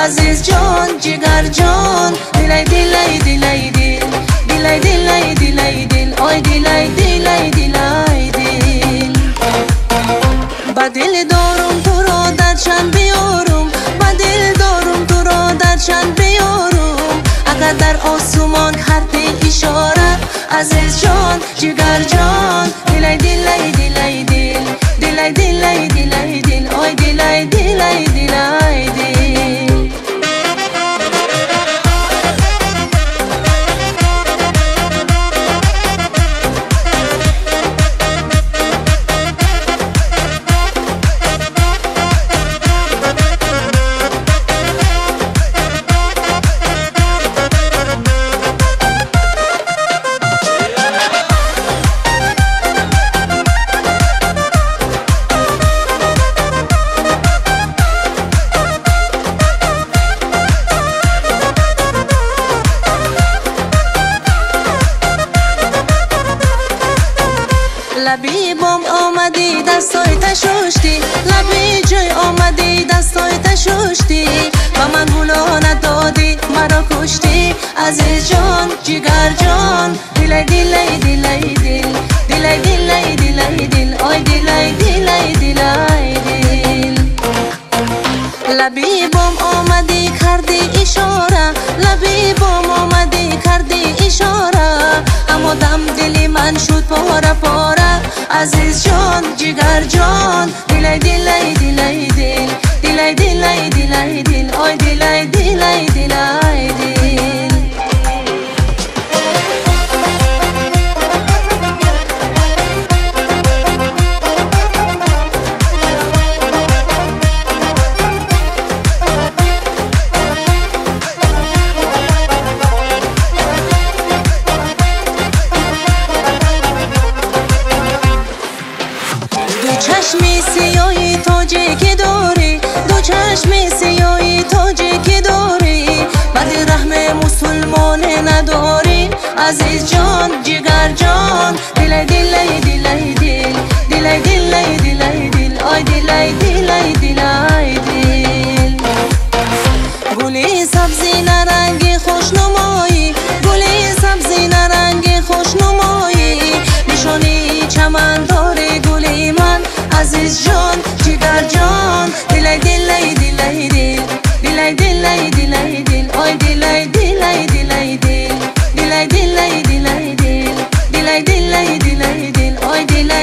عزیز جان جگر جان دلای دلای دلای دل دلای دلای دلای دل آی دلای دلای دلای دل با دل دارم تو را در چند بیارم با دل دارم تو را در چند بیارم اگر در آسمان حرف اشاره عزیز جان جگر جان دلای دلای دلای دل دلای دلای دلای دل آی دلای دلای دلای دل لبی بام آمدی دستای تشوشتی لبی جای آمدی دستای تشوشتی و من گلا ندادی مرا کشتی عزیز جان جگر جان دلای دلای دلای دل دلای دلای دلای دل آی دلای دلای دلای دل لبی بام آمدی کردی اشاره لبی بام آمدی کردی اشاره اما دم دلی من شد پاره پاره عزیز جان جگر جان دلای دلای دلای دل دلای دلای دلای دل آی دلای دلای دلای دل چشمی سیاهی تاجی که داری دو چشمی سیاهی تاجی که داری بعد رحم مسلمان نداری عزیز جان جگر جان دلای دلای دلای دل دلای دلای دلای دل آی دلای دلای دلای دل گلی سبزی نرنگی خوشنمایی گلی سبزی نرنگی خوشنمایی نشانی چمن داره گلی من عزیز جان جگر جان دلای دلای دلای دل دلای دلای دلای دل آی دلای دلای دلای دل دلای دلای دلای دل دلای دلای دلای دل آی دلای